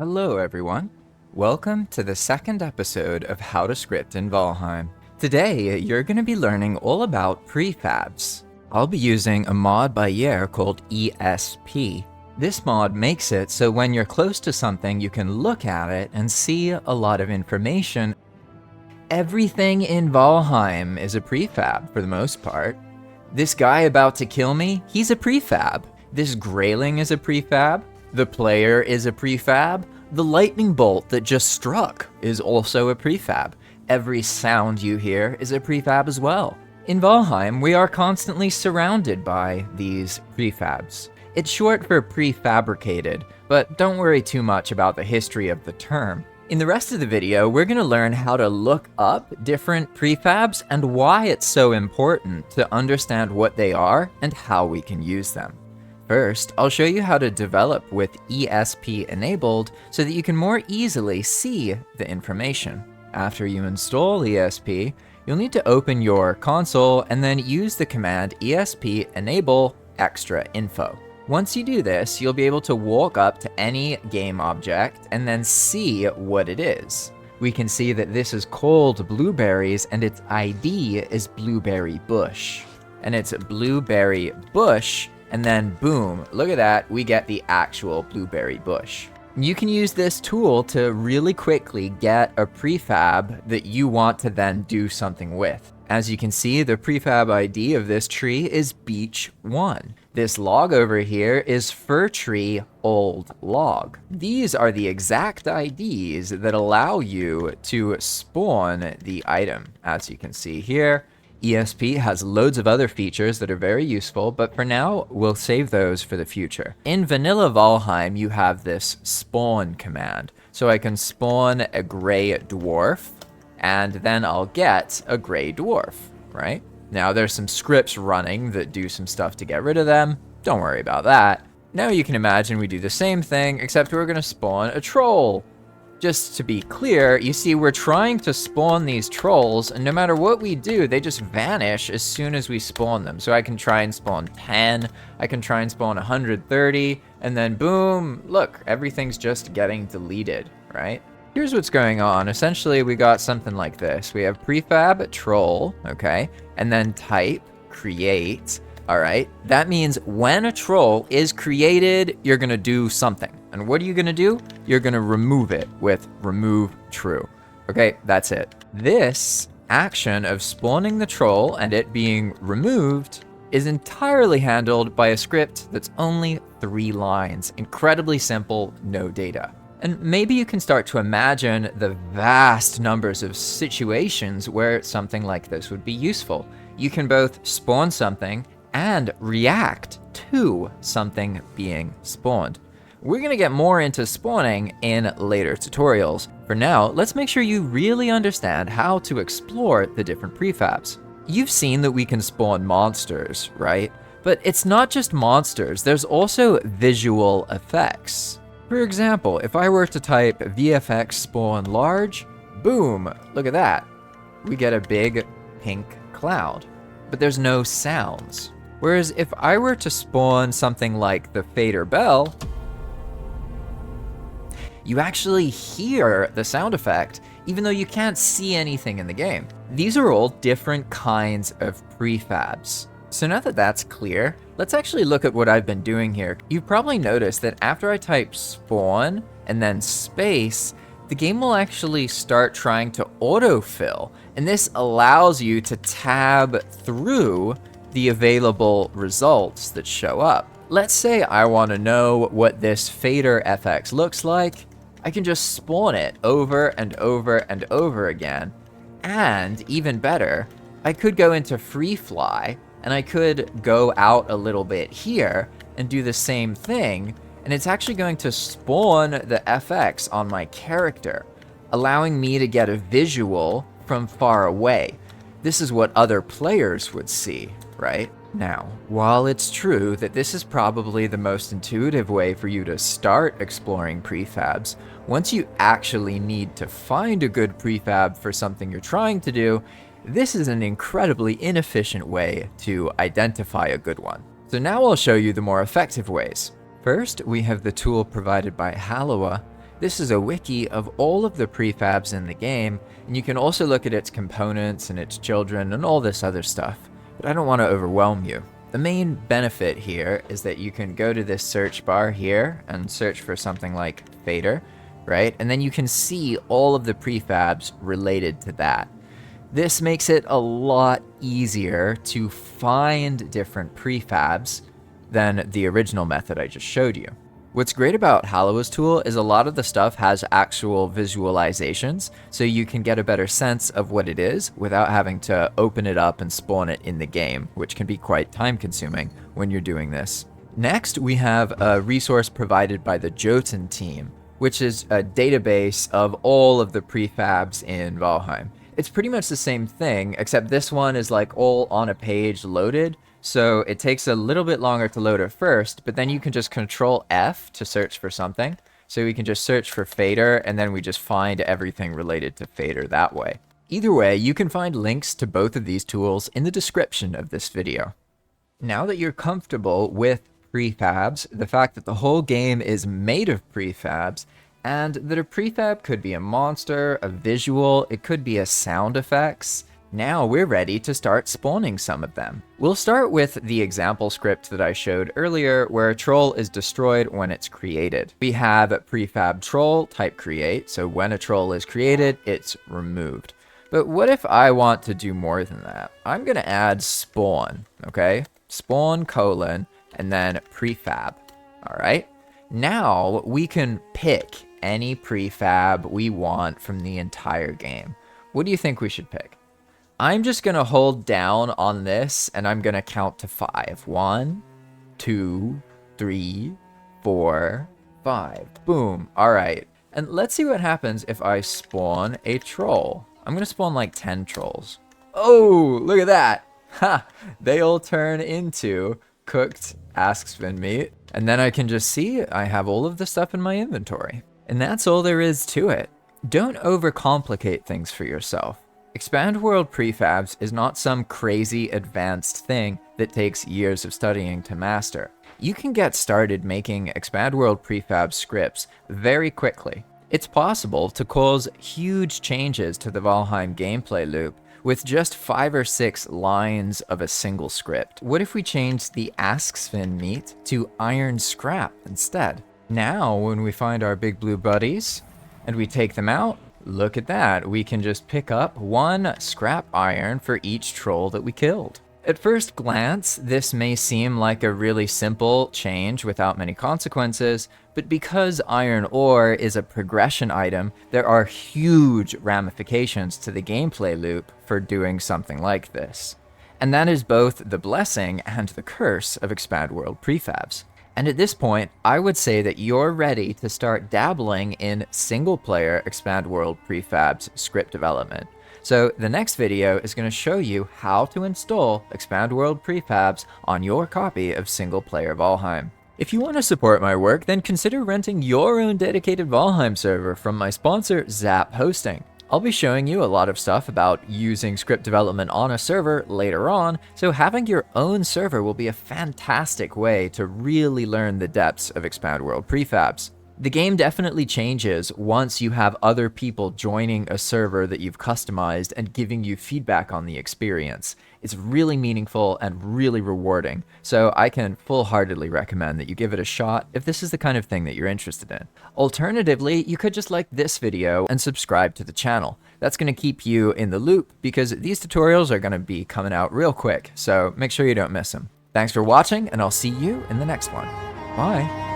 Hello everyone. Welcome to the second episode of How to Script in Valheim. Today, you're going to be learning all about prefabs. I'll be using a mod by Yair called ESP. This mod makes it so when you're close to something, you can look at it and see a lot of information. Everything in Valheim is a prefab for the most part. This guy about to kill me, he's a prefab. This grayling is a prefab. The player is a prefab. The lightning bolt that just struck is also a prefab. Every sound you hear is a prefab as well. In Valheim, we are constantly surrounded by these prefabs. It's short for prefabricated, but don't worry too much about the history of the term. In the rest of the video, we're going to learn how to look up different prefabs and why it's so important to understand what they are and how we can use them. First, I'll show you how to develop with ESP enabled so that you can more easily see the information. After you install ESP, you'll need to open your console and then use the command ESP enable extra info. Once you do this, you'll be able to walk up to any game object and then see what it is. We can see that this is called blueberries and its ID is blueberry bush. And it's blueberry bush. And then boom, look at that, we get the actual blueberry bush. You can use this tool to really quickly get a prefab that you want to then do something with. As you can see, the prefab ID of this tree is Beech 1. This log over here is Fir Tree Old Log. These are the exact IDs that allow you to spawn the item. As you can see here, ESP has loads of other features that are very useful, but for now, we'll save those for the future. In vanilla Valheim, you have this spawn command. So I can spawn a gray dwarf, and then I'll get a gray dwarf, right? Now there's some scripts running that do some stuff to get rid of them. Don't worry about that. Now you can imagine we do the same thing, except we're gonna spawn a troll. Just to be clear, you see we're trying to spawn these trolls, and no matter what we do, they just vanish as soon as we spawn them. So I can try and spawn 10, I can try and spawn 130, and then boom, look, everything's just getting deleted, right? Here's what's going on. Essentially, we got something like this. We have prefab troll, okay, and then type create. All right, that means when a troll is created, you're gonna do something. And what are you gonna do? You're gonna remove it with remove true. Okay, that's it. This action of spawning the troll and it being removed is entirely handled by a script that's only 3 lines. Incredibly simple, no data. And maybe you can start to imagine the vast numbers of situations where something like this would be useful. You can both spawn something and react to something being spawned. We're going to get more into spawning in later tutorials. For now, let's make sure you really understand how to explore the different prefabs. You've seen that we can spawn monsters, right? But it's not just monsters, there's also visual effects. For example, if I were to type VFX spawn large, boom, look at that. We get a big pink cloud, but there's no sounds. Whereas if I were to spawn something like the fader bell, you actually hear the sound effect, even though you can't see anything in the game. These are all different kinds of prefabs. So now that that's clear, let's actually look at what I've been doing here. You've probably noticed that after I type spawn and then space, the game will actually start trying to autofill. And this allows you to tab through the available results that show up. Let's say I want to know what this fader FX looks like. I can just spawn it over and over and over again. And even better, I could go into free fly and I could go out a little bit here and do the same thing. And it's actually going to spawn the FX on my character, allowing me to get a visual from far away. This is what other players would see, right? Now, while it's true that this is probably the most intuitive way for you to start exploring prefabs, once you actually need to find a good prefab for something you're trying to do, this is an incredibly inefficient way to identify a good one. So now I'll show you the more effective ways. First, we have the tool provided by Haloa, This is a wiki of all of the prefabs in the game, and you can also look at its components and its children and all this other stuff, but I don't want to overwhelm you. The main benefit here is that you can go to this search bar here and search for something like fader, right? And then you can see all of the prefabs related to that. This makes it a lot easier to find different prefabs than the original method I just showed you. What's great about Haloa's tool is a lot of the stuff has actual visualizations, so you can get a better sense of what it is without having to open it up and spawn it in the game, which can be quite time consuming when you're doing this. Next, we have a resource provided by the Jotun team, which is a database of all of the prefabs in Valheim. It's pretty much the same thing, except this one is like all on a page loaded, so it takes a little bit longer to load at first, but then you can just Control F to search for something. So we can just search for fader, and then we just find everything related to fader that way. Either way, you can find links to both of these tools in the description of this video. Now that you're comfortable with prefabs, the fact that the whole game is made of prefabs, and that a prefab could be a monster, a visual, it could be a sound effects, now we're ready to start spawning some of them. We'll start with the example script that I showed earlier, where a troll is destroyed when it's created. We have prefab troll type create, so when a troll is created, it's removed. But what if I want to do more than that? I'm gonna add spawn, okay? Spawn colon, and then prefab, all right? Now we can pick any prefab we want from the entire game. What do you think we should pick? I'm just going to hold down on this, and I'm going to count to 5. 1, 2, 3, 4, 5. Boom. All right. And let's see what happens if I spawn a troll. I'm going to spawn like 10 trolls. Oh, look at that. Ha! They all turn into cooked Askspin meat. And then I can just see I have all of the stuff in my inventory. And that's all there is to it. Don't overcomplicate things for yourself. Expand World Prefabs is not some crazy advanced thing that takes years of studying to master. You can get started making Expand World Prefab scripts very quickly. It's possible to cause huge changes to the Valheim gameplay loop with just 5 or 6 lines of a single script. What if we changed the Askspin meat to iron scrap instead? Now, when we find our big blue buddies and we take them out, look at that, we can just pick up 1 scrap iron for each troll that we killed. At first glance, this may seem like a really simple change without many consequences, but because iron ore is a progression item, there are huge ramifications to the gameplay loop for doing something like this. And that is both the blessing and the curse of Expand World Prefabs. And at this point, I would say that you're ready to start dabbling in single-player Expand World Prefabs script development. So the next video is going to show you how to install Expand World Prefabs on your copy of single-player Valheim. If you want to support my work, then consider renting your own dedicated Valheim server from my sponsor, Zap Hosting. I'll be showing you a lot of stuff about using script development on a server later on, so having your own server will be a fantastic way to really learn the depths of Expand World Prefabs. The game definitely changes once you have other people joining a server that you've customized and giving you feedback on the experience. It's really meaningful and really rewarding, so I can full-heartedly recommend that you give it a shot if this is the kind of thing that you're interested in. Alternatively, you could just like this video and subscribe to the channel. That's going to keep you in the loop because these tutorials are going to be coming out real quick, so make sure you don't miss them. Thanks for watching, and I'll see you in the next one. Bye!